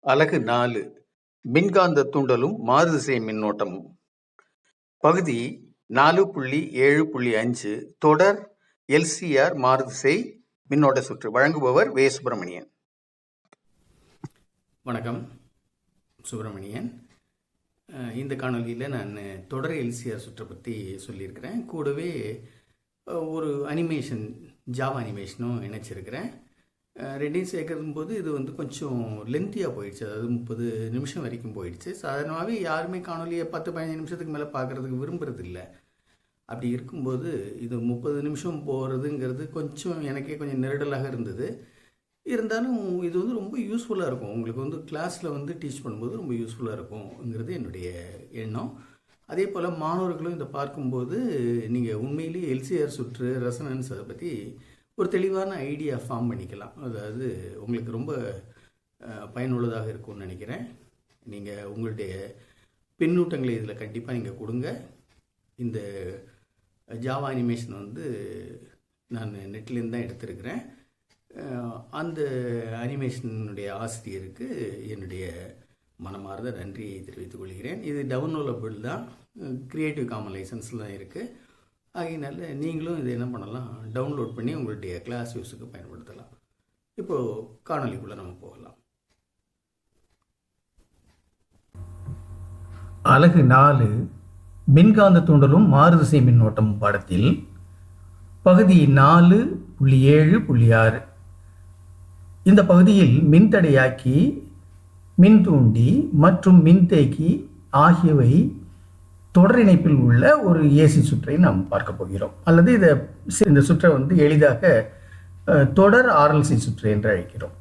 அலகு 4 மின்காந்த தூண்டலும் மாறுதிசை மின்னோட்டமும். பகுதி 4.7.5 தொடர் எல்சிஆர் மாறுதிசை மின்னோட்ட சுற்று. வழங்குபவர் வே. சுப்பிரமணியன். வணக்கம், சுப்பிரமணியன். இந்த காணொலியில் நான் தொடர் எல்சிஆர் சுற்றை பற்றி சொல்லியிருக்கிறேன். கூடவே ஒரு அனிமேஷன், ஜாவா அனிமேஷனும் இணைச்சிருக்கிறேன். ரெண்டையும் சேர்க்கும் போது இது கொஞ்சம் லென்த்தியாக போயிடுச்சு. அதாவது 30 நிமிஷம் வரைக்கும் போயிடுச்சு. சாதாரணமாகவே யாருமே காணொலியை 10-15 நிமிஷத்துக்கு மேலே பார்க்குறதுக்கு விரும்புறது இல்லை. அப்படி இருக்கும்போது இது 30 நிமிஷம் போகிறதுங்கிறது கொஞ்சம் எனக்கே கொஞ்சம் நெருடலாக இருந்தது. இருந்தாலும் இது ரொம்ப யூஸ்ஃபுல்லாக இருக்கும். உங்களுக்கு கிளாஸில் டீச் பண்ணும்போது ரொம்ப யூஸ்ஃபுல்லாக இருக்கும்ங்கிறது என்னுடைய எண்ணம். அதே போல் மாணவர்களும் இதை பார்க்கும்போது நீங்கள் உண்மையிலேயே எல்சிஆர் சுற்று, ரெசனன்ஸ், அதை பற்றி ஒரு தெளிவான ஐடியா ஃபார்ம் பண்ணிக்கலாம். அதாவது உங்களுக்கு ரொம்ப பயனுள்ளதாக இருக்கும்னு நினைக்கிறேன். நீங்கள் உங்களுடைய பின்னூட்டங்களை இதில் கண்டிப்பாக நீங்கள் கொடுங்க. இந்த ஜாவா அனிமேஷன் நான் நெட்லேருந்து தான் எடுத்திருக்கிறேன். அந்த அனிமேஷனுடைய ஆசிரியருக்கு என்னுடைய மனமார்ந்த நன்றியை தெரிவித்துக் கொள்கிறேன். இது டவுன்லோடபிள் தான், கிரியேட்டிவ் காமன் லைசன்ஸில் தான் இருக்குது. ஆகையினால நீங்களும் இதை என்ன பண்ணலாம், டவுன்லோட் பண்ணி உங்களுடைய கிளாஸ் யூஸுக்கு பயன்படுத்தலாம். இப்போது காணொலிக்குள்ளே நம்ம போகலாம். அலகு 4 மின்காந்த தூண்டலும் மாறுதிசை மின்னோட்டம் பாடத்தில் பகுதி 4.7.6 இந்த பகுதியில் மின்தடையாக்கி, மின்தூண்டி மற்றும் மின்தேக்கி ஆகியவை தொடர் இணைப்பில் உள்ள ஒரு ஏசி சுற்றை நாம் பார்க்க போகிறோம். அல்லது இந்த சுற்றை எளிதாக தொடர் ஆர்எல்சி சுற்று என்று அழைக்கிறோம்.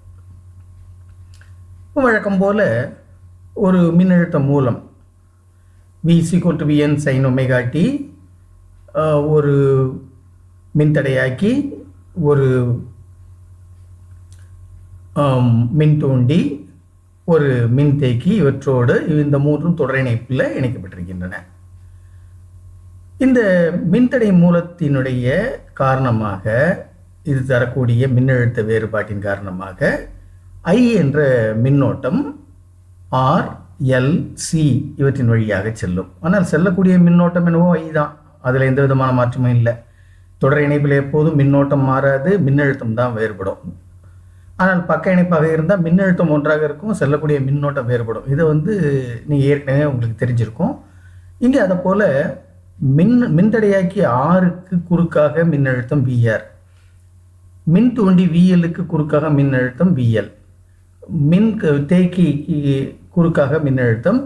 வழக்கம் போல ஒரு மின்னழுத்த மூலம் V=Vn sin ωt, ஒரு மின்தடையாக்கி, ஒரு மின்தூண்டி, ஒரு மின்தேக்கி, இவற்றோடு இந்த மூன்றும் தொடர் இணைப்பில் இணைக்கப்பட்டிருக்கின்றன. இந்த மின்தடை மூலத்தினுடைய காரணமாக, இது தரக்கூடிய மின்னழுத்த வேறுபாட்டின் காரணமாக I என்ற மின்னோட்டம் RLC இவற்றின் வழியாக செல்லும். ஆனால் செல்லக்கூடிய மின்னோட்டம் என்னவோ I தான். அதில் எந்த விதமான மாற்றமும் இல்லை. தொடர் இணைப்பில் எப்போதும் மின்னோட்டம் மாறாது, மின்னழுத்தம் தான் வேறுபடும். ஆனால் பக்க இணைப்பாக இருந்தால் மின்னழுத்தம் ஒன்றாக இருக்கும், செல்லக்கூடிய மின்னோட்டம் வேறுபடும். இதை நீங்கள் ஏற்கனவே உங்களுக்கு தெரிஞ்சிருக்கும். இங்கே அதை போல் மின்தடையாக்கி ஆருக்கு குறுக்காக மின்னழுத்தம் VR, மின் தூண்டி VLக்கு குறுக்காக மின்னழுத்தம் VL, மின் தேக்கிக்கு குறுக்காக மின்னழுத்தம்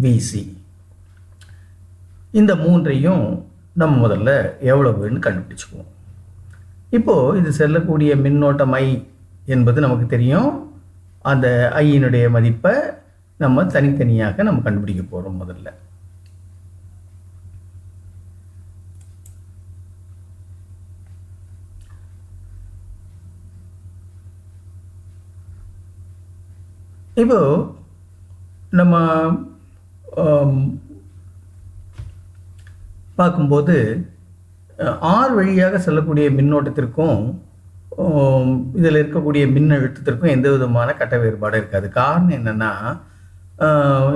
VC. இந்த மூன்றையும் நம்ம முதல்ல எவ்வளவுன்னு கண்டுபிடிச்சுக்குவோம். இப்போது இது செல்லக்கூடிய மின்னோட்டம் I என்பது நமக்கு தெரியும். அந்த ஐயினுடைய மதிப்பை நம்ம தனித்தனியாக நம்ம கண்டுபிடிக்க போகிறோம். முதல்ல இப்போ நம்ம பார்க்கும்போது ஆர் வழியாக செல்லக்கூடிய மின்னோட்டத்திற்கும் இதில் இருக்கக்கூடிய மின்னழுத்தத்திற்கும் எந்த விதமான கட்ட வேறுபாடு இருக்காது. காரணம் என்னென்னா,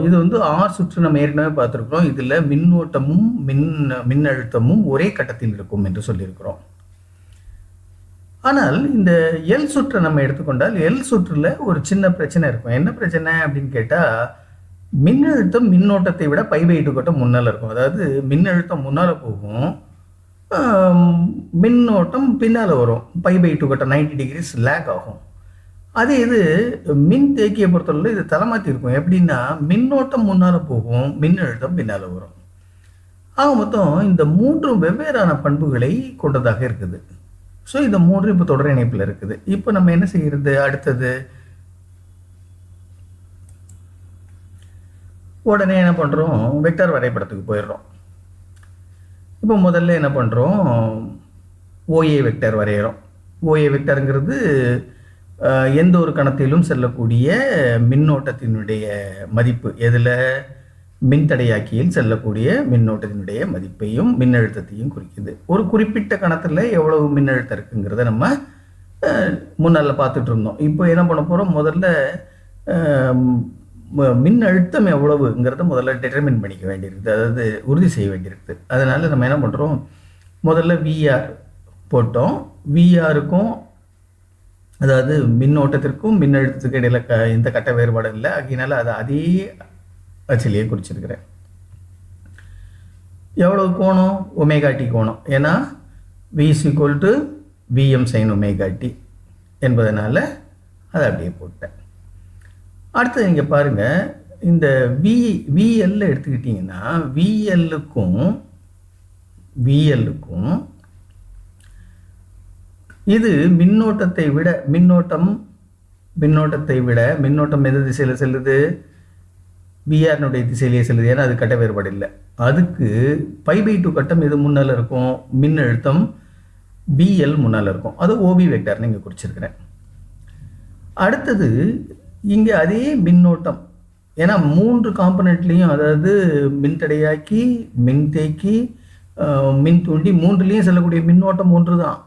இது ஆர் சுற்று நம்ம ஏற்கனவே பார்த்துருக்குறோம். இதில் மின்னோட்டமும் மின்னழுத்தமும் ஒரே கட்டத்தில் இருக்கும் என்று சொல்லியிருக்கிறோம். ஆனால் இந்த எல் சுற்றை நம்ம எடுத்துக்கொண்டால், எல் சுற்றில் ஒரு சின்ன பிரச்சனை இருக்கும். என்ன பிரச்சனை அப்படின்னு கேட்டால், மின்னழுத்தம் மின்னோட்டத்தை விட π/2 கட்டம் முன்னால் இருக்கும். அதாவது மின்னழுத்தம் முன்னால் போகும், மின்னோட்டம் பின்னால் வரும். π/2 கட்டம் 90 டிகிரிஸ் லேக் ஆகும். அதே இது மின் தேக்கியை பொறுத்தவரை இது தலைமாற்றி இருக்கும். எப்படின்னா, மின்னோட்டம் முன்னால் போகும், மின்னழுத்தம் பின்னால் வரும். ஆக மொத்தம் இந்த மூன்று வெவ்வேறான பண்புகளை கொண்டதாக இருக்குது. ஸோ இந்த மூன்று இப்போ தொடர் இணைப்பில் இருக்குது. இப்போ நம்ம என்ன செய்கிறது, அடுத்தது உடனே என்ன பண்ணுறோம், வெக்டர் வரைபடத்துக்கு போயிடுறோம். இப்போ முதல்ல என்ன பண்ணுறோம், OA வெக்டர் வரைகிறோம். OA வெக்டருங்கிறது எந்த ஒரு கணத்திலும் செல்லக்கூடிய மின்னோட்டத்தினுடைய மதிப்பு, எதில் மின்தடையாக்கியில் செல்லக்கூடிய மின்னோட்டத்தினுடைய மதிப்பையும் மின்னழுத்தத்தையும் குறிக்குது. ஒரு குறிப்பிட்ட கணத்தில் எவ்வளவு மின்னழுத்தம் இருக்குங்கிறத நம்ம முன்னால் பார்த்துட்டு இருந்தோம். இப்போ என்ன பண்ண போகிறோம், முதல்ல மின் அழுத்தம் எவ்வளவுங்கிறத முதல்ல டிட்டர்மின் பண்ணிக்க வேண்டியிருக்குது, அதாவது உறுதி செய்ய வேண்டியிருக்குது. அதனால் நம்ம என்ன பண்ணுறோம், முதல்ல விஆர் போட்டோம். விஆருக்கும் அதாவது மின்னோட்டத்திற்கும் மின்னழுத்தத்துக்கு இடையில எந்த கட்ட வேறுபாடும் இல்லை, அதனால அதை அதே அச்சிலேயே குறிச்சிருக்கிறேன். எவ்வளவு கோணம், ஒமேகா டி கோணம், ஏன்னா V = Vm sin omega t என்பதனால அதை அப்படியே போட்டேன். அடுத்தது நீங்கள் பாருங்கள், இந்த VL எடுத்துக்கிட்டிங்கன்னா VLக்கும் இது மின்னோட்டத்தை விட மின்னோட்டம் எந்த திசையில் செல்லுது, விஆர்னுடைய திசையிலேயே செல்லுது, ஏன்னா அது கட்ட வேறுபாடு இல்லை. அதுக்கு π/2 கட்டம் இது முன்னால் இருக்கும், மின்னழுத்தம் BL முன்னால் இருக்கும், அது ஓபி வெக்டார்னு இங்கே குறிச்சிருக்கிறேன். அடுத்தது இங்கே அதே மின்னோட்டம், ஏன்னா 3 காம்பனண்ட்லேயும், அதாவது மின்தடையாக்கி, மின்தேக்கி, மின் தூண்டி, 3லேயும் செல்லக்கூடிய மின்னோட்டம் ஒன்று தான்,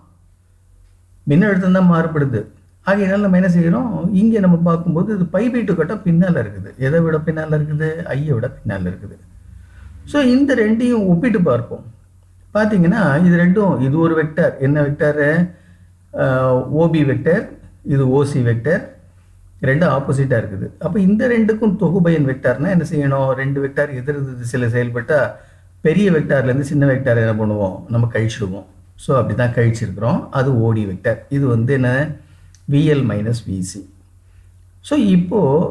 மின்னழுத்தம் தான் மாறுபடுது. ஆகையினால நம்ம என்ன செய்கிறோம், இங்கே நம்ம பார்க்கும்போது இது π/2 கட்டம் பின்னால் இருக்குது. எதை விட பின்னால் இருக்குது, ஐயை விட பின்னால் இருக்குது. ஸோ இந்த ரெண்டையும் ஒப்பிட்டு பார்ப்போம். பார்த்தீங்கன்னா இது ரெண்டும், இது ஒரு வெக்டர், என்ன வெக்டர், ஓபி வெக்டர், இது ஓசி வெக்டர், ரெண்டும் ஆப்போசிட்டாக இருக்குது. அப்போ இந்த ரெண்டுக்கும் தொகுபயன் வெக்டார்னால் என்ன செய்யணும், 2 வெக்டார் எதிர் திசையில் செயல்பட்டால் பெரிய வெக்டார்லேருந்து சின்ன வெக்டார் என்ன பண்ணுவோம், நம்ம கழிச்சிடுவோம். ஸோ அப்படி தான் கழிச்சிருக்கிறோம். அது ஓடி வெக்டர். இது வந்து என்ன, VL - VC. ஸோ இப்போது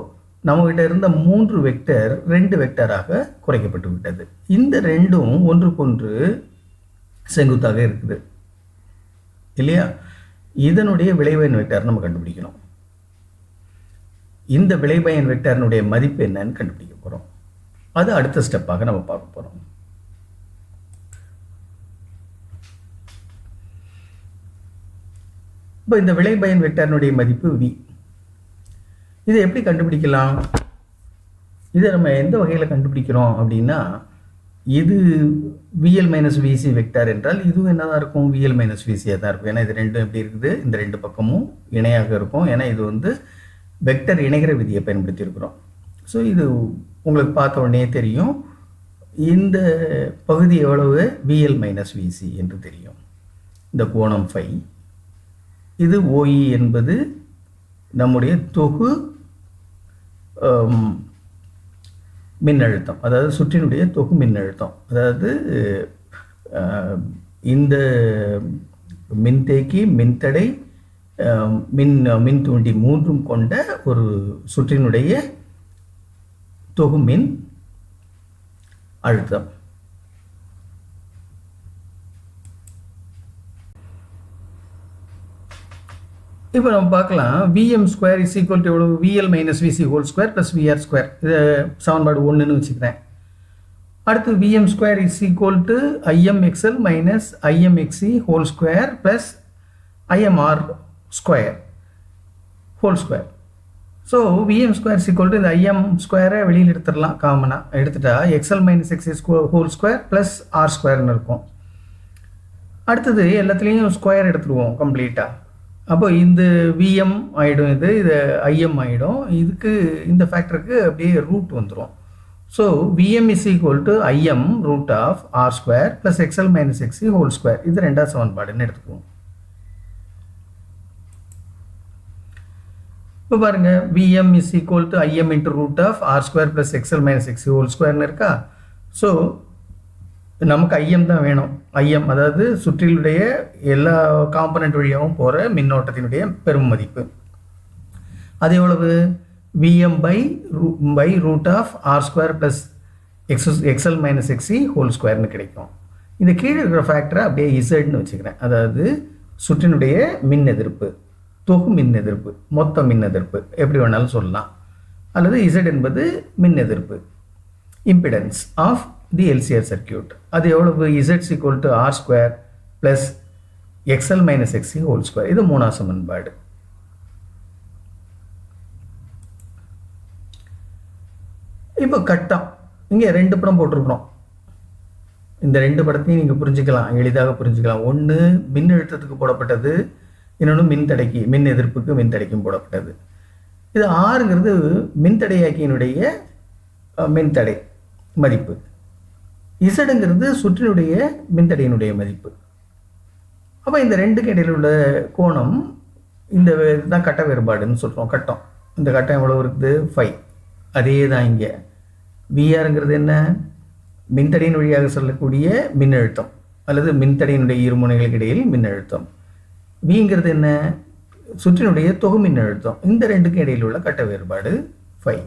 நம்மகிட்ட இருந்த 3 வெக்டர் 2 வெக்டராக குறைக்கப்பட்டு விட்டது. இந்த ரெண்டும் ஒன்றுக்கொன்று செங்குத்தாக இருக்குது இல்லையா. இதனுடைய விளைபயன் வெக்டார் நம்ம கண்டுபிடிக்கணும். இந்த விளைபயன் வெக்டாரினுடைய மதிப்பு என்னன்னு கண்டுபிடிக்க போகிறோம். அது அடுத்த ஸ்டெப்பாக நம்ம பார்க்க போகிறோம். இப்போ இந்த விளைபயன் வெக்டாரினுடைய மதிப்பு V. இதை எப்படி கண்டுபிடிக்கலாம், இதை நம்ம எந்த வகையில் கண்டுபிடிக்கிறோம் அப்படின்னா, இது VL - VC வெக்டார் என்றால் இதுவும் என்னதான் இருக்கும், VL - VCயாக தான் இருக்கும். ஏன்னா இது ரெண்டும் எப்படி இருக்குது, இந்த 2 பக்கமும் இணையாக இருக்கும். ஏன்னா இது வந்து வெக்டர் இணைகிற விதியை பயன்படுத்தி இருக்கிறோம். ஸோ இது உங்களுக்கு பார்த்த உடனே தெரியும், இந்த பகுதி எவ்வளவு, VL - VC என்று தெரியும். இந்த கோணம் φ, இது OE என்பது நம்முடைய தொகு மின்னழுத்தம், அதாவது சுற்றினுடைய தொகு மின்னழுத்தம். அதாவது இந்த மின்தேக்கி, மின்தடை, மின் தூண்டி 3ம் கொண்ட ஒரு சுற்றினுடைய தொகு மின் அழுத்தம். இப்போ நம்ம பார்க்கலாம், Vm² = எவ்வளவு, VL - VC² + VR². இது சமன்பாடு 1ன்னு வச்சுக்கிறேன். அடுத்து Vm² = ImXL - ImXc² + ImR². So Vm² இந்த Im² வெளியில் எடுத்துடலாம், காமனாக எடுத்துட்டா XL - Xc² + R² இருக்கும். அடுத்தது எல்லாத்துலேயும் ஸ்கொயர் எடுத்துருவோம் கம்ப்ளீட்டாக. அப்போ இந்த Vm ஆகிடும், இது IM ஆகிடும். இதுக்கு இந்த ஃபேக்டருக்கு அப்படியே ரூட் வந்துடும். So Vm = IM √R² + XL - Xc². இது 2வது சமன்பாடுன்னு எடுத்துக்குவோம். இப்போ பாருங்கள், Vm = IM √R² + XL - Xc² இருக்கா. ஸோ நமக்கு IM தான் வேணும். IM அதாவது சுற்றிலுடைய எல்லா காம்பனண்ட் வழியாகவும் போகிற மின்னோட்டத்தினுடைய பெரும் மதிப்பு. அது எவ்வளவு, Vm √R² + XL - Xc² கிடைக்கும். இந்த கீழே இருக்கிற ஃபேக்டரை அப்படியே இசட்னு வச்சுக்கிறேன். அதாவது சுற்றினுடைய மின் எதிர்ப்பு, தொகு மின் எதிர்ப்பு, மொத்த மின் எதிர்ப்பு எப்படி வேணாலும் சொல்லலாம். அல்லது இசட் என்பது மின் எதிர்ப்பு, impedance of the LCR circuit. அது எவ்வளவு, Z = R² + XL - Xc². இது 3வது சமன்பாடு. இப்போ கட்டம் இங்கே 2 படம் போட்டிருக்கிறோம். இந்த 2 படத்தையும் நீங்கள் புரிஞ்சுக்கலாம், எளிதாக புரிஞ்சுக்கலாம். ஒன்று மின்னழுத்தத்துக்கு போடப்பட்டது, இன்னொன்று மின் எதிர்ப்புக்கு மின் தடைக்கும் போடப்பட்டது. இது ஆறுங்கிறது மின்தடையாக்கியினுடைய மின்தடை மதிப்பு. இசடுங்கிறது சுற்றினுடைய மின்தடையினுடைய மதிப்பு. அப்போ இந்த ரெண்டுக்கு இடையில் உள்ள கோணம், இந்த இதுதான் கட்ட வேறுபாடுன்னு சொல்கிறோம். கட்டம், இந்த கட்டம் எவ்வளோ இருக்குது? 5. அதே தான் இங்கே. விஆருங்கிறது என்ன? மின்தடையின் வழியாக சொல்லக்கூடிய மின்னழுத்தம் அல்லது மின்தடையினுடைய இருமுனைகளுக்கு இடையில் மின்னழுத்தம். விங்கிறது என்ன? சுற்றினுடைய தொகு மின்னழுத்தம். இந்த ரெண்டுக்கும் இடையில் உள்ள கட்ட வேறுபாடு 5.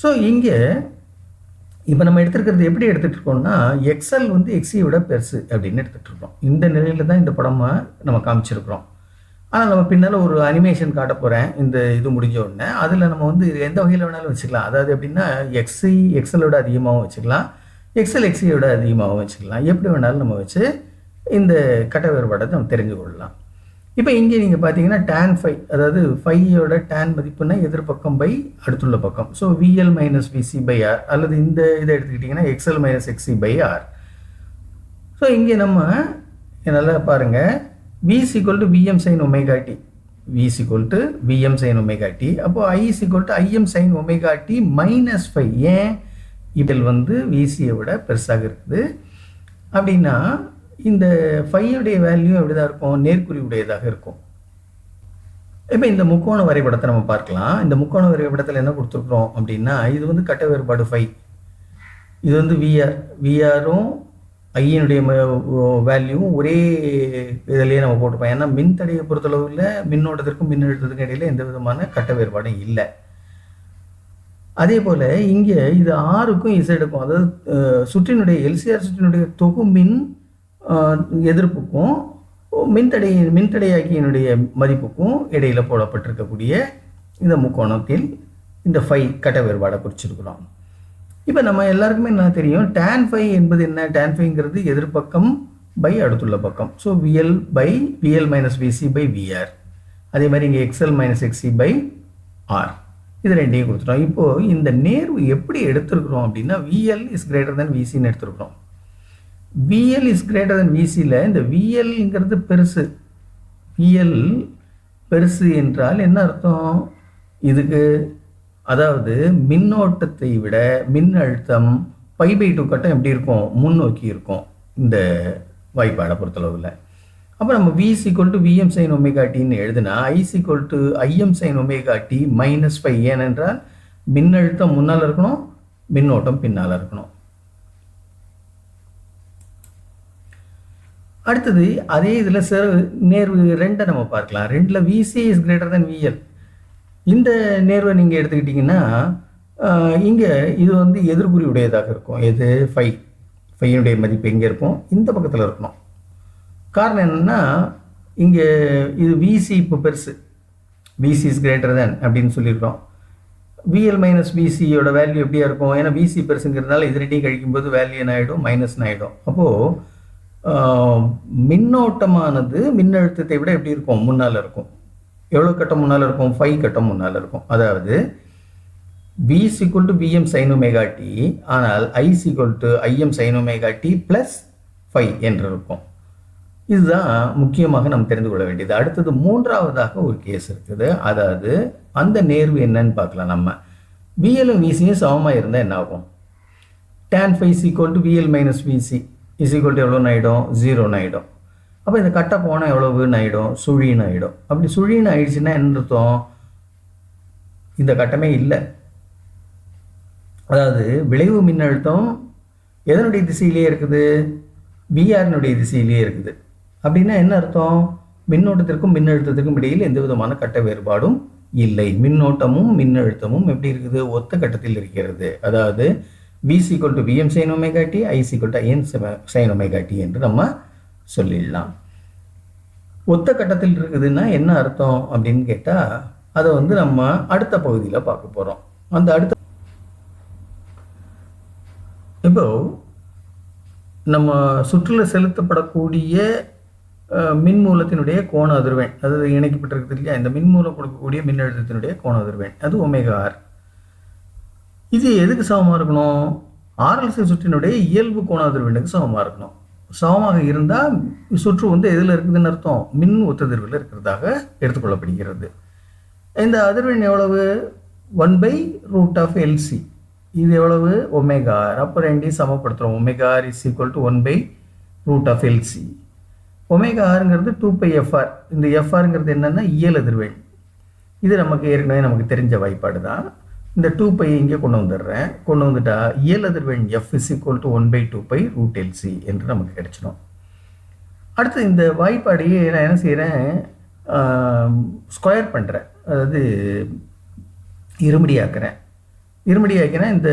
ஸோ இங்கே இப்போ நம்ம எடுத்துருக்கிறது எப்படி எடுத்துகிட்டு இருக்கோம்னா, எக்ஸ்எல் வந்து எக்ஸியை விட பெருசு அப்படின்னு எடுத்துகிட்டு இருக்கோம். இந்த நிலையில் தான் இந்த படமாக நம்ம காமிச்சிருக்கிறோம். ஆனால் நம்ம பின்னால் ஒரு அனிமேஷன் காட்ட போகிறேன் இந்த இது முடிஞ்ச உடனே. அதில் நம்ம வந்து எந்த வகையில் வேணாலும் வச்சுக்கலாம். அதாவது எப்படின்னா, எக்ஸி எக்ஸலோட அதிகமாகவும் வச்சுக்கலாம், எக்ஸ்எல் எக்ஸியோட அதிகமாகவும் வச்சுக்கலாம். எப்படி வேணாலும் நம்ம வச்சு இந்த கட்ட வேறுபாடை நம்ம தெரிஞ்சு கொள்ளலாம். இப்போ இங்கே நீங்கள் பார்த்தீங்கன்னா tan 5, அதாவது 5யோட tan மதிப்புன்னா எதிர்பக்கம் பை அடுத்துள்ள பக்கம். So VL minus VC by R, அல்லது இந்த இதை எடுத்துக்கிட்டிங்கன்னா XL minus XC by R. So இங்கே நம்ம நல்லா பாருங்கள், V is equal to VM sin omega t, V is equal to VM sin omega t. அப்போது I is equal to IM sin omega t minus 5. ஏன்? இதில் வந்து VCயை விட பெருசாக இருக்குது. அப்படின்னா இந்த 5உடைய வேல்யூ எப்படி தான் இருக்கும்? நேர்குறி உடையதாக இருக்கும். இப்போ இந்த முக்கோண வரைபடத்தை நம்ம பார்க்கலாம். இந்த முக்கோண வரைபடத்தில் என்ன கொடுத்துருக்குறோம் அப்படின்னா, இது வந்து கட்ட வேறுபாடு 5, இது வந்து விஆரும் ஐயினுடைய வேல்யூவும் ஒரே இதிலேயே நம்ம போட்டுப்போம். ஏன்னா மின்தடையை பொறுத்தளவில் மின்னோட்டத்திற்கும் மின்னழுத்தத்துக்கும் இடையில் எந்த விதமான கட்ட வேறுபாடும் இல்லை. அதே போல் இங்கே இது ஆருக்கும் இசடுக்கும், அதாவது சுற்றினுடைய எல்சிஆர் சுற்றினுடைய தொகு மின் எதிர்ப்புக்கும் மின்தடையாக்கியினுடைய மதிப்புக்கும் இடையில் போடப்பட்டிருக்கக்கூடிய இந்த முக்கோணத்தில் இந்த 5 கட்ட வேறுபாடை குறிச்சிருக்கிறோம். இப்போ நம்ம எல்லாருக்குமே என்ன தெரியும், tan 5 என்பது என்ன? tan 5ங்கிறது எதிர்பக்கம் பை அடுத்துள்ள பக்கம். So VL minus VC by VR. அதே மாதிரி இங்கே XL minus XC by R. இது ரெண்டையும் கொடுத்துட்டோம். இப்போது இந்த நேர்வு எப்படி எடுத்துருக்குறோம் அப்படின்னா, VL இஸ் கிரேட்டர் தென் VCன்னு எடுத்துருக்குறோம். VL இஸ் கிரேட்டர் தென் VCயில் இந்த VLங்கிறது பெருசு. VL பெருசு என்றால் என்ன அர்த்தம்? இதுக்கு அதாவது மின்னோட்டத்தை விட மின்னழுத்தம் π/2 கட்டம் எப்படி இருக்கும்? முன்னோக்கி இருக்கும் இந்த வாய்ப்பாடை பொறுத்தளவில். அப்போ நம்ம V is equal to VM sin omega tன்னு எழுதுனா, I is equal to IM sin omega t minus 5. ஏனென்றால் மின்னழுத்தம் முன்னால் இருக்கணும், மின்னோட்டம் பின்னால் இருக்கணும். அடுத்தது அதே இதில் நேர்வு 2 நம்ம பார்க்கலாம். 2ல் VC is greater then VL. இந்த நேர்வை நீங்கள் எடுத்துக்கிட்டிங்கன்னா, இங்கே இது வந்து எதிர்குறி உடையதாக இருக்கும். எது? 5னுடைய மதிப்பு எங்கே இருக்கும்? இந்த பக்கத்தில் இருக்கணும். காரணம் என்னென்னா, இங்கே இது VC இப்போ பெருசு, VC இஸ் கிரேட்டர் தென் அப்படின்னு சொல்லியிருக்கோம். VL மைனஸ் VCயோட வேல்யூ எப்படியா இருக்கும்? ஏன்னா VC பெருசுங்கிறதுனால இது ரெண்டையும் கழிக்கும்போது வேல்யூ என்ன ஆகிடும்? மைனஸ் ஆகிடும். அப்போது மின்னோட்டமானது மின்னழுத்தத்தை விட எப்படி இருக்கும்? முன்னால் இருக்கும். எவ்வளோ கட்டம் முன்னால் இருக்கும்? 5 கட்டம் முன்னால் இருக்கும். அதாவது V is equal to VM sin omega t, ஆனால் I is equal to IM sin omega t plus 5 என்று இருக்கும். இதுதான் முக்கியமாக நம்ம தெரிந்து கொள்ள வேண்டியது. அடுத்தது 3வதாக ஒரு கேஸ் இருக்குது. அதாவது அந்த நேர்வு என்னன்னு பார்க்கலாம். நம்ம VLம் VCயும் சமமாக இருந்தால் என்ன ஆகும்? tan 5 is equal to VL minus VC is equal to எவ்வளோன்னு ஆகிடும்? 0ன்னு ஆகிடும். அப்போ இந்த கட்ட போனால் எவ்வளவுன்னு ஆகிடும்? சுழின்னு ஆகிடும். அப்படி சுழின்னு ஆயிடுச்சுன்னா என்ன அர்த்தம்? இந்த கட்டமே இல்லை. அதாவது விளைவு மின்னழுத்தம் எதனுடைய திசையிலேயே இருக்குது? விஆர்னுடைய திசையிலேயே இருக்குது. அப்படின்னா என்ன அர்த்தம்? மின்னோட்டத்திற்கும் மின்னழுத்தத்திற்கும் இடையில் எந்த விதமான கட்ட வேறுபாடும் இல்லை. மின்னோட்டமும் மின்னழுத்தமும் எப்படி இருக்குது? ஒத்த கட்டத்தில் இருக்கிறது. அதாவது V is equal to VM sin omega t, I is equal to IM sin omega t என்று நம்ம சொல்லிடலாம். ஒத்த கட்டத்தில் இருக்குதுன்னா என்ன அர்த்தம் அப்படின்னு கேட்டால், அதை வந்து நம்ம அடுத்த பகுதியில் பார்க்க போகிறோம். அந்த அடுத்த இப்போ நம்ம சுற்றுல செலுத்தப்படக்கூடிய மின்மூலத்தினுடைய கோண அதிர்வெண், அதாவது இணைக்கப்பட்டிருக்குது இல்லையா, இந்த மின்மூலம் கொடுக்கக்கூடிய மின்னழுத்தத்தினுடைய கோண அதிர்வெண், அது ω/r. இது எதுக்கு சமமாக இருக்கணும்? RLC சுற்றினுடைய இயல்பு கோண அதிர்வெண்ணுக்கு சமமாக இருக்கணும். சமமாக இருந்தால் சுற்று வந்து எதில் இருக்குதுன்னு அர்த்தம்? மின் ஒத்ததிர்வில் இருக்கிறதாக எடுத்துக்கொள்ளப்படுகிறது. இந்த அதிர்வெண் எவ்வளவு? 1/√LC. இது எவ்வளவு? ஒமேகா. அப்போ ரெண்டையும் சமப்படுத்துகிறோம். Omega is equal to 1/√LC. ஒமேகாங்கிறது 2πfr. இந்த எஃப்ஆருங்கிறது என்னென்னா இயல் அதிர்வெண். இது நமக்கு ஏற்கனவே நமக்கு தெரிஞ்ச வாய்ப்பாடு தான். இந்த 2π இங்கே கொண்டு வந்துடுறேன். கொண்டு வந்துட்டா இயல் அதிர்வெண் F is equal to 1/2π√LC என்று நமக்கு கிடைச்சிடும். அடுத்து இந்த வாய்ப்பாடையே நான் என்ன செய்கிறேன், ஸ்கொயர் பண்ணுறேன். அதாவது இருமடியாக்குறேன். இந்த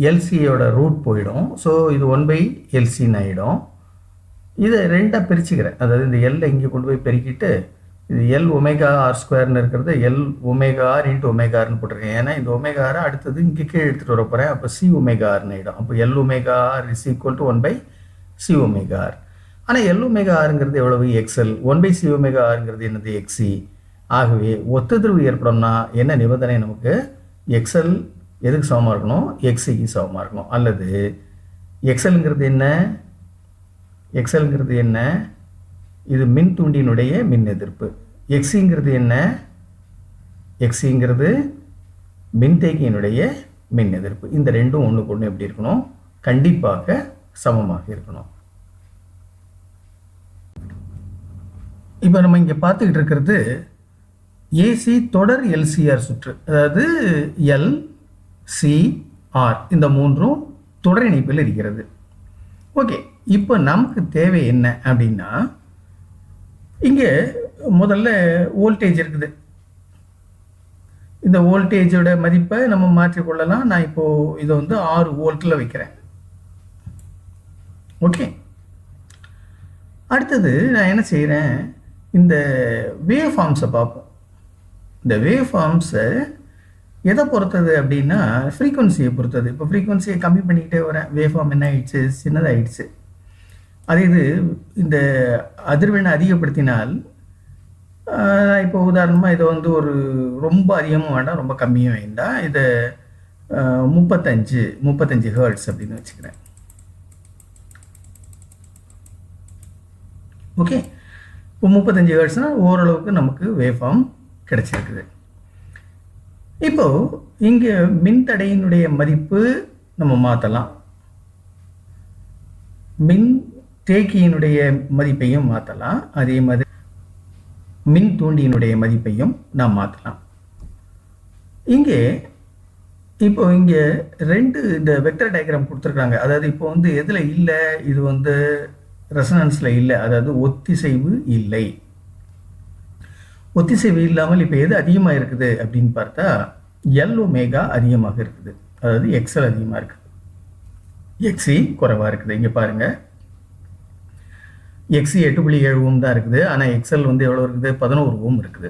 எல்சியோட ரூட் போயிடும். ஸோ இது 1/LCன்னு ஆகிடும். இதை ரெண்டாக பிரிச்சுக்கிறேன். அதாவது இந்த எல்லை இங்கே கொண்டு போய் பெருக்கிட்டு இது L ωr² இருக்கிறது L ωr × ωrன்னு போட்டிருக்கேன். ஏன்னா இந்த ωr அடுத்தது இங்கே கீழே எடுத்துகிட்டு வர போகிறேன். அப்போ C ωrன்னு ஆகிடும். அப்போ L ωr is equal to 1/C ωr. ஆனால் L ωrங்கிறது எவ்வளவு? XL. 1/C ωrங்கிறது என்னது? XC. ஆகவே ஒத்ததிர்வு ஏற்படும்னா என்ன நிபந்தனை நமக்கு? XL எதுக்கு சமமாக இருக்கணும்? XCக்கு சமமாக இருக்கணும். அல்லது XLங்கிறது என்ன? இது மின் தூண்டியினுடைய மின் எதிர்ப்பு. XCங்கிறது என்ன? XCங்கிறது மின்தேக்கியினுடைய மின் எதிர்ப்பு. இந்த ரெண்டும் ஒன்றுக்கு ஒன்று எப்படி இருக்கணும்? கண்டிப்பாக சமமாக இருக்கணும். இப்போ நம்ம இங்கே பார்த்துக்கிட்டு இருக்கிறது ஏசி தொடர் எல்சிஆர் சுற்று. அதாவது LCR இந்த மூன்றும் தொடர் இணைப்பில் இருக்கிறது. ஓகே, இப்போ நமக்கு தேவை என்ன அப்படின்னா, இங்கே முதல்ல வோல்டேஜ் இருக்குது. இந்த வோல்டேஜோட மதிப்பை நம்ம மாற்றிக்கொள்ளலாம். நான் இப்போது இதை வந்து 6 வோல்ட்டில் வைக்கிறேன். ஓகே, அடுத்தது நான் என்ன செய்கிறேன், இந்த வேவ் ஃபார்ம்ஸை பார்ப்போம். இந்த வேவ் ஃபார்ம்ஸை எதை பொறுத்தது அப்படின்னா ஃப்ரீக்வன்சியை பொறுத்தது. இப்போ ஃப்ரீக்வன்சியை கம்மி பண்ணிக்கிட்டே வரேன். வேவ் ஃபார்ம் என்ன ஆயிடுச்சு? சின்னதாகிடுச்சு. அதே இது இந்த அதிர்வெண்ணை அதிகப்படுத்தினால், இப்போ உதாரணமாக இதை வந்து ஒரு ரொம்ப அதிகமும் வேண்டாம், ரொம்ப கம்மியும் வேண்டாம். இதை 35 ஹெர்ட்ஸ் அப்படின்னு வச்சுக்கிறேன். ஓகே, இப்போ 35 ஹெர்ட்ஸ்னால் ஓரளவுக்கு நமக்கு வேவ் ஃபார்ம் கிடைச்சிருக்குது. இப்போது இங்கே மின்தடையினுடைய மதிப்பு நம்ம மாற்றலாம். மின் தேக்கியினுடைய மதிப்பையும் மாற்றலாம். அதே மாதிரி மின் தூண்டியினுடைய மதிப்பையும் நாம் மாற்றலாம். இங்கே ரெண்டு இந்த வெக்டர் டயக்ராம் கொடுத்துருக்காங்க. அதாவது இப்போ வந்து எதில் இல்லை, இது வந்து ரெசனன்ஸில் இல்லை, அதாவது ஒத்திசைவு இல்லை. ஒத்திசைவு இல்லாமல் இப்போ எது அதிகமாக இருக்குது அப்படின்னு பார்த்தா L ஒமேகா அதிகமாக இருக்குது. அதாவது XL அதிகமாக இருக்குது, XC குறைவாக இருக்குது. இங்கே பாருங்கள், XC 8.7 ஓம் தான் இருக்குது. ஆனால் XL வந்து எவ்வளோ இருக்குது? 11 ஓம் இருக்குது.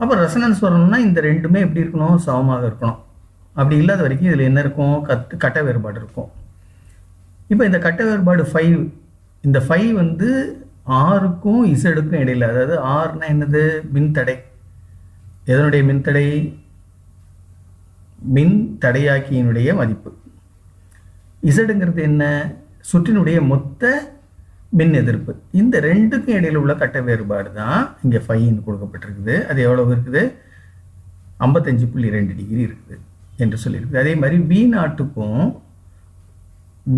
அப்போ ரெசனன்ஸ் வரணும்னா இந்த ரெண்டுமே எப்படி இருக்கணும்? சமமாக இருக்கணும். அப்படி இல்லாத வரைக்கும் இதில் என்ன இருக்கும்? கட்ட வேறுபாடு இருக்கும். இப்போ இந்த கட்ட வேறுபாடு 5, இந்த 5 வந்து ஆருக்கும் இசடுக்கும் இடையில், அதாவது ஆர்னா என்னது? மின்தடை. எதனுடைய மின்தடை? மின் தடையாக்கியினுடைய மதிப்பு. இசடுங்கிறது என்ன? சுற்றினுடைய மொத்த மின் எதிர்ப்பு. இந்த ரெண்டுக்கும் இடையில் உள்ள கட்ட வேறுபாடு தான் இங்கே 5 கொடுக்கப்பட்டிருக்குது. அது எவ்வளவு இருக்குது? 55.2 டிகிரி இருக்குது என்று சொல்லியிருக்குது. அதே மாதிரி V0க்கும்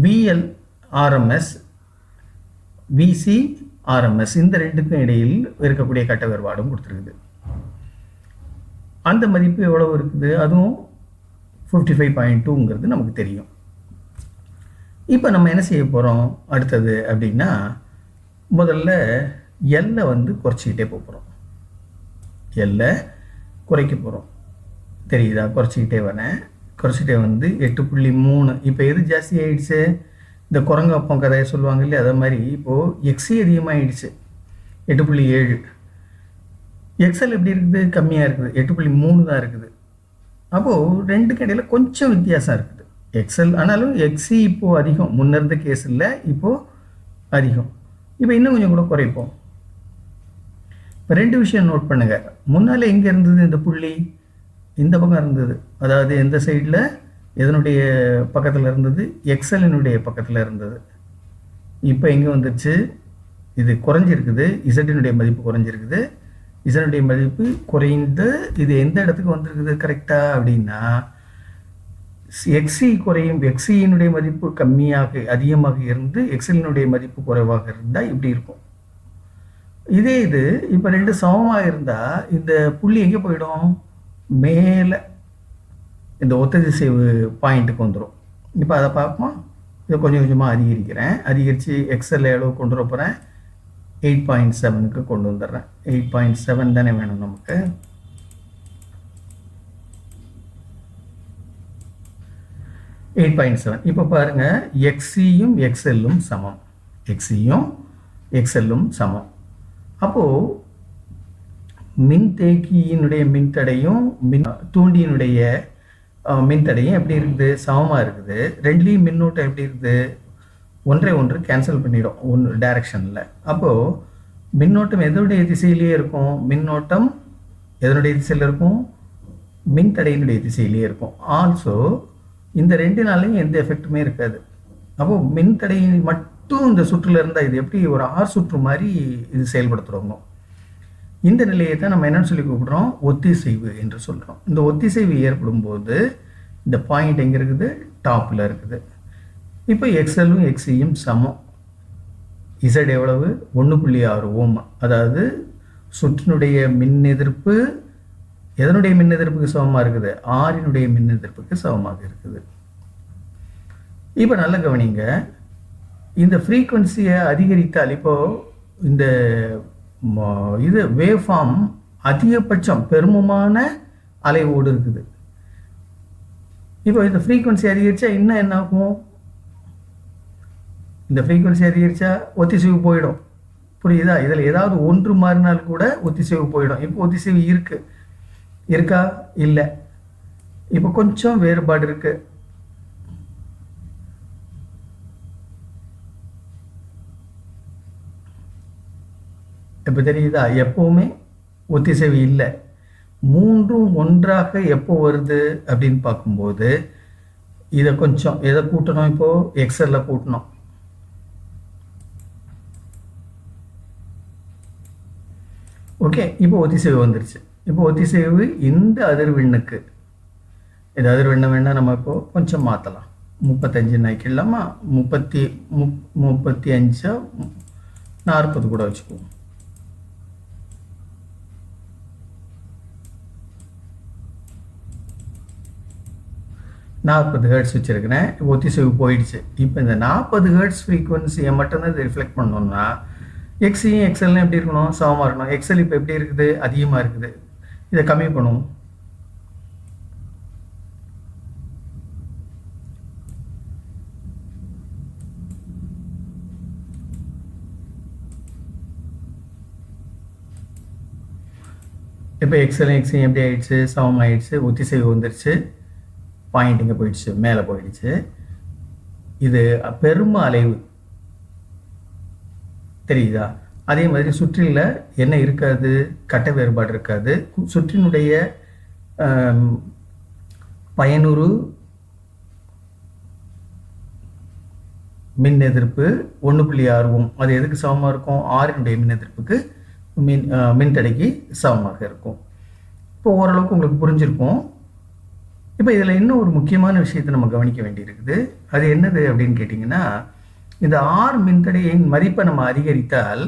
VL RMS VC RMS இந்த ரெண்டுக்கும் இடையில் இருக்கக்கூடிய கட்ட வேறுபாடும் கொடுத்துருக்குது. அந்த மதிப்பு எவ்வளவு இருக்குது? அதுவும் 55.2ங்கிறது நமக்கு தெரியும். இப்போ நம்ம என்ன செய்ய போகிறோம் அடுத்தது அப்படின்னா, முதல்ல எல்லை வந்து குறைச்சிக்கிட்டே போகிறோம். எல்லை குறைக்க போகிறோம். தெரியுதா? குறைச்சிக்கிட்டே வந்து 8.3. இப்போ எது ஜாஸ்தி ஆகிடுச்சு? இந்த குரங்கப்பம் கதையை சொல்லுவாங்க இல்லையா, அதே மாதிரி இப்போது XC அதிகமாகிடுச்சு, 8.7. XL எப்படி இருக்குது? கம்மியாக இருக்குது, 8.3 தான் இருக்குது. அப்போது ரெண்டுக்கு இடையில் கொஞ்சம் வித்தியாசம் இருக்குது. XL ஆனாலும் XC இப்போது அதிகம். முன்ன இருந்த கேஸ் இல்லை, இப்போது அதிகம். இப்போ இன்னும் கொஞ்சம் கூட குறைப்போம். இப்போ ரெண்டு விஷயம் நோட் பண்ணுங்கள். முன்னால் எங்கே இருந்தது? இந்த புள்ளி இந்த பக்கம் இருந்தது. அதாவது எந்த சைடில், எதனுடைய பக்கத்தில் இருந்தது? XLனுடைய பக்கத்தில் இருந்தது. இப்போ எங்கே வந்துடுச்சு? இது குறைஞ்சிருக்குது. இசட்டினுடைய மதிப்பு குறைஞ்சிருக்குது. இசனுடைய மதிப்பு குறைந்து இது எந்த இடத்துக்கு வந்திருக்குது கரெக்டாக அப்படின்னா, எக்ஸி குறையும், எக்ஸியினுடைய மதிப்பு அதிகமாக இருந்து எக்ஸலினுடைய மதிப்பு குறைவாக இருந்தால் இப்படி இருக்கும். இதே இது இப்போ 2 சமமாக இருந்தால் இந்த புள்ளி எங்கே போயிடும், மேலே இந்த ஒத்ததிசைவு பாயிண்ட்டுக்கு வந்துடும். இப்போ அதை பார்ப்போமா, இதை கொஞ்சம் கொஞ்சமாக அதிகரித்து எக்ஸல் எவ்வளோ கொண்டு வர போகிறேன், 8.7க்கு கொண்டு வந்துடுறேன். 8.7 தானே வேணும் நமக்கு. இப்போ பாருங்கள், எக்ஸியும் எக்ஸ்எல்லும் சமம். அப்போது மின்தேக்கியினுடைய மின்தடையும் தூண்டியினுடைய மின்தடையும் எப்படி இருக்குது, சமமாக இருக்குது. ரெண்டுலேயும் மின்னோட்டம் எப்படி இருக்குது, ஒன்றை கேன்சல் பண்ணிடும் ஒன்று டைரக்ஷனில். அப்போது மின்னோட்டம் எதனுடைய திசையிலேயே இருக்கும், மின்னோட்டம் எதனுடைய திசையில் இருக்கும், மின்தடையினுடைய திசையிலேயே இருக்கும். ஆல்சோ இந்த 2நாலையும் எந்த எஃபெக்ட்டுமே இருக்காது. அப்போது மின்தடை மட்டும் இந்த சுற்றில் இருந்தால் இது எப்படி ஒரு சுற்று மாதிரி இது செயல்படுத்துகிறோங்க. இந்த நிலையை தான் நம்ம என்னென்னு சொல்லி கூப்பிடுறோம், ஒத்திசைவு என்று சொல்கிறோம். இந்த ஒத்திசைவு ஏற்படும் போது இந்த பாயிண்ட் எங்கே இருக்குது, டாப்பில் இருக்குது. இப்போ எக்ஸ்எல்லும் எக்ஸியும் சமம். இசட் எவ்வளவு, 1.6 ஓம். அதாவது சுற்றினுடைய மின் எதிர்ப்பு எதனுடைய மின் எதிர்ப்புக்கு சமமாக இருக்குது, ஆரினுடைய மின் எதிர்ப்புக்கு சமமாக இருக்குது. இப்போ நல்ல கவனிங்க, இந்த ஃப்ரீக்குவன்சியை அதிகரித்தால் இப்போது இந்த இது வேவ் ஃபார்ம் அதிகபட்சம் பெருமமான அலைவோடு இருக்குது. இப்போ இந்த ஃப்ரீக்குவன்சி அதிகரித்தா இன்னும் என்ன ஆகும், இந்த ஃப்ரீக்குவன்சி அதிகரித்தா ஒத்திசைவு போயிடும். புரியுதா, இதில் ஏதாவது ஒன்று மாறினால் கூட ஒத்திசைவு போயிடும். இப்போ ஒத்திசைவு இருக்கா, இல்லை. இப்போ கொஞ்சம் வேறுபாடு இருக்குது. இப்போ தெரியுதா, எப்போவுமே ஒத்திசைவு இல்லை. மூன்றும் ஒன்றாக எப்போ வருது அப்படின்னு பார்க்கும்போது இதை கொஞ்சம் எதை கூட்டணும், இப்போது எக்ஸ்எல்ல கூட்டணும். ஓகே, இப்போ ஒத்திசைவு வந்துருச்சு. இப்போ ஒத்திசைவு இந்த அதிர்வெண்ணுக்கு, இது அதிர்வெண்ணை வேணால் நம்ம இப்போது கொஞ்சம் மாற்றலாம். 35 ஆக்கிடலாமா, 35 40 கூட வச்சுக்குவோம். ஹெர்ட்ஸ் வச்சுருக்கிறேன். ஒத்திசைவு போயிடுச்சு. இப்போ இந்த 40 ஹெர்ட்ஸ் ஃப்ரீக்குவன்சியை மட்டும்தான் இது ரிஃப்ளெக்ட் பண்ணணும்னா எக்ஸையும் எக்ஸ்எல்லும் எப்படி இருக்கணும், சமமாக இருக்கணும். எக்ஸ்எல் இப்போ எப்படி இருக்குது, அதிகமாக இருக்குது. இதை கம்மி பண்ணுவோம். இப்போ எக்ஸ்எல்லும் எக்ஸையும் எப்படி ஆயிடுச்சு, சமம் ஆயிடுச்சு. ஒத்திசைவு வந்துடுச்சு. பாயிண்ட் இங்கே போயிடுச்சு, மேலே போயிடுச்சு. இது பெரும் அலைவு தெரியுதா. அதே மாதிரி சுற்றில என்ன இருக்காது, கட்ட வேறுபாடு இருக்காது. சுற்றினுடைய பயனுறு மின் எதிர்ப்பு 1.6 ஓம். அது எதுக்கு சமமாக இருக்கும், ஆரினுடைய மின் எதிர்ப்புக்கு மின்தடைக்கு சமமாக இருக்கும். இப்போ ஓரளவுக்கு உங்களுக்கு புரிஞ்சிருக்கும். இப்போ இதில் இன்னும் ஒரு முக்கியமான விஷயத்தை நம்ம கவனிக்க வேண்டியிருக்குது. அது என்னது அப்படின்னு கேட்டிங்கன்னா, இந்த ஆர் மின்தடையின் மதிப்பை நம்ம அதிகரித்தால்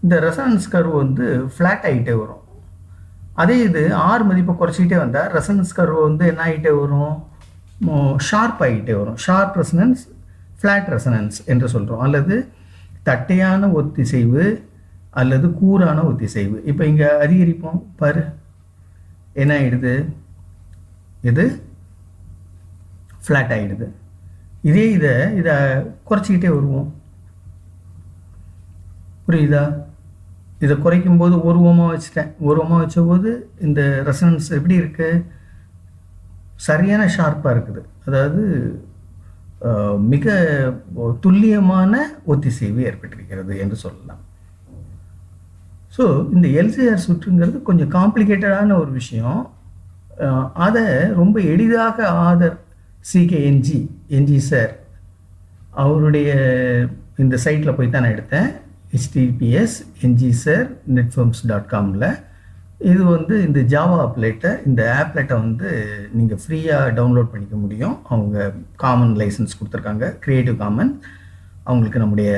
இந்த ரெசனன்ஸ் கர்வ் வந்து ஃப்ளாட் ஆகிட்டே வரும். அதே இது ஆர் மதிப்பை குறைச்சிக்கிட்டே வந்தால் ரெசனன்ஸ் கர்வ் வந்து என்ன ஆகிட்டே வரும், ஷார்ப் ஆகிட்டே வரும். ஷார்ப் ரெசனன்ஸ், ஃப்ளாட் ரெசனன்ஸ் என்று சொல்கிறோம். அல்லது தட்டையான ஒத்திசைவு அல்லது கூரான ஒத்திசைவு. இப்போ இங்கே அதிகரிப்போம் பாரு, என்ன ஆகிடுது, இது ஃப்ளாட் ஆகிடுது. இதை குறைச்சிக்கிட்டே வருவோம். புரியுதா, இதை குறைக்கும் போது 1 ஓமாக வச்சுட்டேன். 1 ஓமாக வச்ச போது இந்த ரெசனன்ஸ் எப்படி இருக்குது, சரியான ஷார்ப்பாக இருக்குது. அதாவது மிக துல்லியமான ஒத்திசைவு ஏற்பட்டிருக்கிறது என்று சொல்லலாம். ஸோ இந்த எல்சிஆர் சுற்றுங்கிறது கொஞ்சம் காம்ப்ளிகேட்டடான ஒரு விஷயம். அதை ரொம்ப எளிதாக ஆதர் என்ஜி சார் அவருடைய இந்த சைட்டில் போய் தான் நான் எடுத்தேன். https ngSir.netfilms.comல இது வந்து இந்த ஜாவா ஆப்லெட்டை, இந்த ஆப்லெட்டை வந்து நீங்கள் ஃப்ரீயாக டவுன்லோட் பண்ணிக்க முடியும். அவங்க காமன் லைசன்ஸ் கொடுத்துருக்காங்க, கிரியேட்டிவ் காமன். அவங்களுக்கு நம்முடைய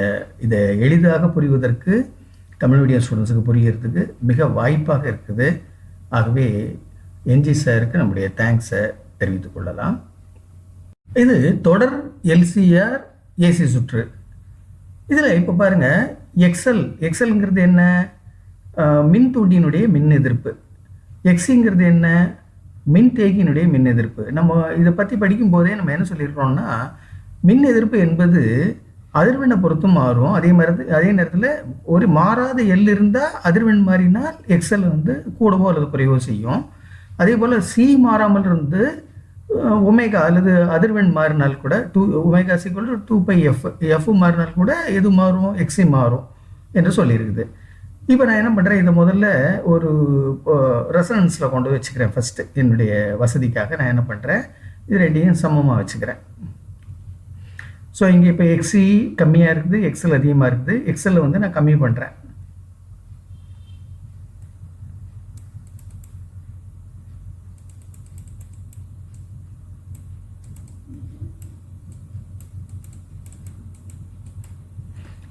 இதை எளிதாக புரிவதற்கு, தமிழ் மீடியம் ஸ்டூடெண்ட்ஸுக்கு புரியறதுக்கு மிக வாய்ப்பாக இருக்குது. ஆகவே என்ஜி சாருக்கு நம்முடைய தேங்க்ஸை தெரிவித்துக் கொள்ளலாம். இது தொடர் எல்சிஆர் ஏசி சுற்று. இதில் இப்போ பாருங்கள், எக்ஸல்ங்கிறது என்ன? மின் தூண்டியினுடைய மின் எதிர்ப்பு. எக்ஸிங்கிறது என்ன? மின்தேக்கியினுடைய மின் எதிர்ப்பு. நம்ம இதை பற்றி படிக்கும்போதே நம்ம என்ன சொல்லியிருக்கோம்னா, மின் எதிர்ப்பு என்பது அதிர்வெண்ணை பொறுத்தும் மாறும். அதே நேரத்தில் ஒரு மாறாத எல் இருந்தால் அதிர்வெண் மாறினால் எக்ஸல் வந்து கூடவோ அல்லது குறைவோ செய்யும். அதே போல் சி மாறாமல் இருந்து ஒமேகா அல்லது அதிர்வெண் மாறினால் கூட ஒமேகா = 2πf, எஃப் மாறினால் கூட எது மாறும்? எக்ஸி மாறும் என்று சொல்லியிருக்குது. இப்போ நான் என்ன பண்ணுறேன், இதை முதல்ல ஒரு ரெசனன்ஸில் கொண்டு வச்சுக்கிறேன். ஃபஸ்ட்டு என்னுடைய வசதிக்காக நான் என்ன பண்ணுறேன், இது ரெண்டையும் சமமாக வச்சுக்கிறேன். ஸோ இங்கே இப்போ எக்ஸி கம்மியாக இருக்குது, எக்ஸல் அதிகமாக இருக்குது. எக்ஸலில் வந்து நான் கம்மி பண்ணுறேன்.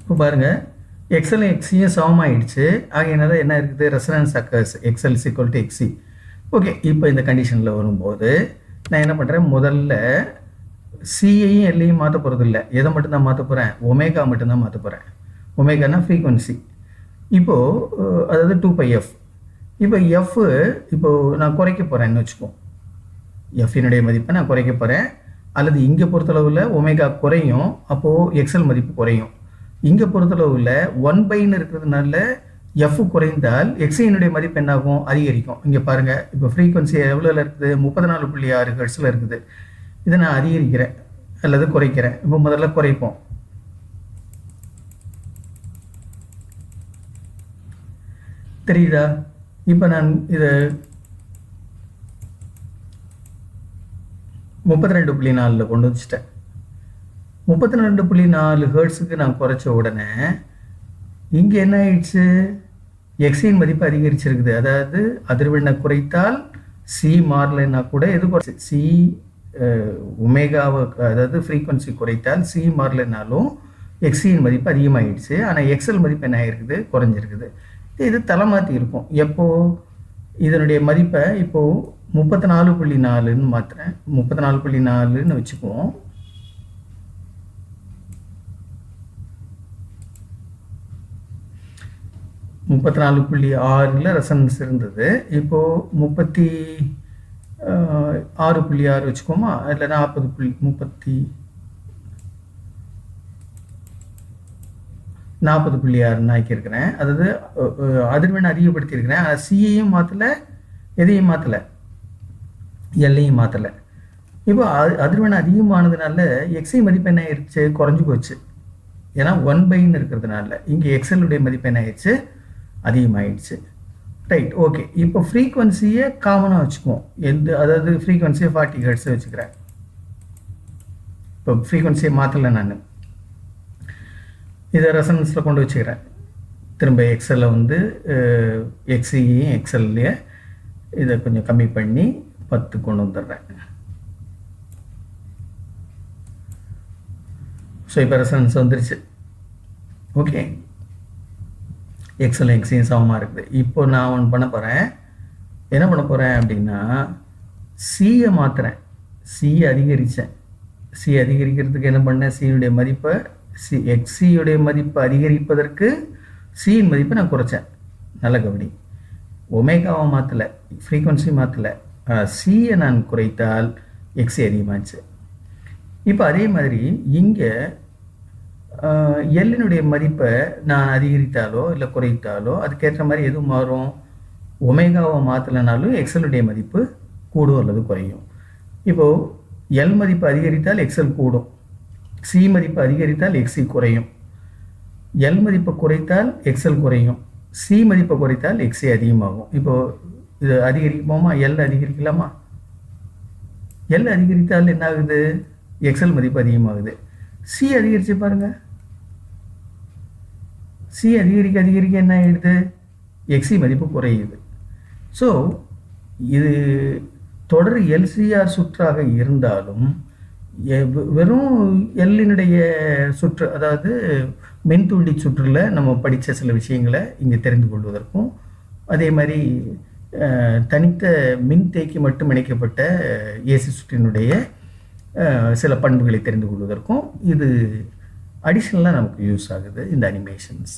இப்போ பாருங்கள், எக்ஸலும் எக்ஸியும் சமமாகிடுச்சு. ஆகையினால என்ன இருக்குது? Resonance occurs, XL = XC. Okay, இப்போ இந்த கண்டிஷனில் வரும்போது நான் என்ன பண்ணுறேன், முதல்ல சியையும் எல்லையும் மாற்ற போகிறது இல்லை. எதை மட்டும்தான் மாற்ற போகிறேன்? ஒமேகா மட்டும்தான் மாற்ற போகிறேன். ஒமேகானா ஃப்ரீக்வன்சி. இப்போது அதாவது 2πf. இப்போ எஃப் இப்போது நான் குறைக்க போகிறேன்னு வச்சுப்போம். எஃப்னுடைய மதிப்பை நான் குறைக்க போகிறேன். அல்லது இங்கே பொறுத்தளவில் ஒமேகா குறையும், அப்போது எக்ஸல் மதிப்பு குறையும். இங்கே பொறுத்தளவில் 1/ன்னு இருக்கிறதுனால எஃப் குறைந்தால் எக்ஸினுடைய மதிப்பு என்னாகும்? அதிகரிக்கும். இங்கே பாருங்கள், இப்போ ஃப்ரீக்வன்சி எவ்வளோவில் இருக்குது? 34.6 ஹெர்ட்ஸில் இருக்குது. இதை நான் அதிகரிக்கிறேன் அல்லது குறைக்கிறேன். இப்போ முதல்ல குறைப்போம். தெரியுதா? இப்போ நான் இதை 32.4 கொண்டு வச்சுட்டேன். 32.4 ஹெர்ட்ஸுக்கு நான் குறைச்ச உடனே இங்கே என்ன ஆயிடுச்சு? எக்ஸின் மதிப்பு அதிகரிச்சிருக்குது. அதாவது அதிர்வெண்ணை குறைத்தால் சி மாறலைன்னா கூட எது குறைச்சி? சி ஒமேகாவை, அதாவது ஃப்ரீக்வன்சி குறைத்தால் சி மாறலைனாலும் எக்ஸியின் மதிப்பு அதிகமாகிடுச்சு. ஆனால் எக்ஸல் மதிப்பு என்ன ஆகிருக்குது? குறைஞ்சிருக்குது. இது தலைமாற்றி இருக்கும். எப்போது? இதனுடைய மதிப்பை இப்போது 34.4ன்னு மாற்றுறேன். 34.4ன்னு வச்சுக்குவோம். (34.6ல் ரெசனன்ஸ் இருந்தது. இப்போது 36.6 வச்சுக்கோமா? இல்லை 40.6ன்னு ஆக்கியிருக்கிறேன். அதாவது அதிர்வெண் அதிகப்படுத்தியிருக்கிறேன். ஆனால் சியையும் மாற்றலை, எதையும் மாற்றலை, எல்லையும் மாற்றலை. இப்போ அதிர்வெண் அதிகமானதுனால எக்ஸி மதிப்பு என்ன ஆயிடுச்சு? குறைஞ்சி போச்சு. ஏன்னா 1/ன்னு இருக்கிறதுனால. இங்கே எக்ஸலுடைய மதிப்பு என்ன ஆயிடுச்சு? அதிகமாகிடுச்சு. Right, okay. இப்போ ஃப்ரீக்வன்சியை காமனாக வச்சுக்குவோம். அதாவது ஃப்ரீக்வன்சியை 40 ஹெர்ட்ஸ் வச்சுக்கிறேன். இப்போ ஃப்ரீக்வன்சியை மாற்றலை, நான் இதை ரெசனன்ஸில் கொண்டு வச்சுக்கிறேன். திரும்ப எக்ஸலில் வந்து எக்ஸியும் எக்ஸல்லையே இதை கொஞ்சம் கம்மி பண்ணி 10 கொண்டு வந்துடுறேன். ஸோ இப்போ ரெசனன்ஸ் வந்துருச்சு. ஓகே, எக்ஸல் எக்ஸியும் சமமாக இருக்குது. இப்போ நான் ஒன்று பண்ண போகிறேன். என்ன பண்ண போகிறேன் அப்படின்னா, சியை மாற்றுறேன். சியை அதிகரித்தேன். சி அதிகரிக்கிறதுக்கு என்ன பண்ணேன்? சியுடைய மதிப்பை எக்ஸியுடைய மதிப்பை அதிகரிப்பதற்கு சியின் மதிப்பை நான் குறைச்சேன். நல்ல கவனி. ஒமேகாவை மாற்றலை, ஃப்ரீக்வன்சி மாற்றலை. சியை நான் குறைத்தால் எக்ஸி அதிகமாச்சு. இப்போ அதே மாதிரி இங்கே எல்லினுடைய மதிப்பை நான் அதிகரித்தாலோ இல்லை குறைத்தாலோ அதுக்கேற்ற மாதிரி எதுவும் மாறும்? ஒமேகாவை மாற்றலைனாலும் எக்ஸலுடைய மதிப்பு கூடும் அல்லது குறையும். இப்போது எல் மதிப்பு அதிகரித்தால் எக்ஸல் கூடும், சி மதிப்பு அதிகரித்தால் எக்ஸி குறையும், எல் மதிப்பை குறைத்தால் எக்ஸல் குறையும், சி மதிப்பை குறைத்தால் எக்ஸி அதிகமாகும். இப்போது இது அதிகரிப்போமா? எல் அதிகரிக்கலாமா? எல் அதிகரித்தால் என்ன ஆகுது? எக்ஸல் மதிப்பு அதிகமாகுது. சி அதிகரித்து பாருங்கள். சி அதிகரிக்க அதிகரிக்க என்ன ஆகிடுது? எக்ஸி மதிப்பு குறையுது. ஸோ இது தொடர் எல்சிஆர் சுற்றாக இருந்தாலும் வெறும் எல்லினுடைய சுற்று, அதாவது மின்தூண்டி சுற்றில் நம்ம படித்த சில விஷயங்களை இங்கே தெரிந்து கொள்வதற்கும், அதே மாதிரி தனித்த மின்தேக்கி மட்டும் இணைக்கப்பட்ட ஏசி சுற்றினுடைய சில பண்புகளை தெரிந்து கொள்வதற்கும் இது அடிஷ்னலாக நமக்கு யூஸ் ஆகுது இந்த அனிமேஷன்ஸ்.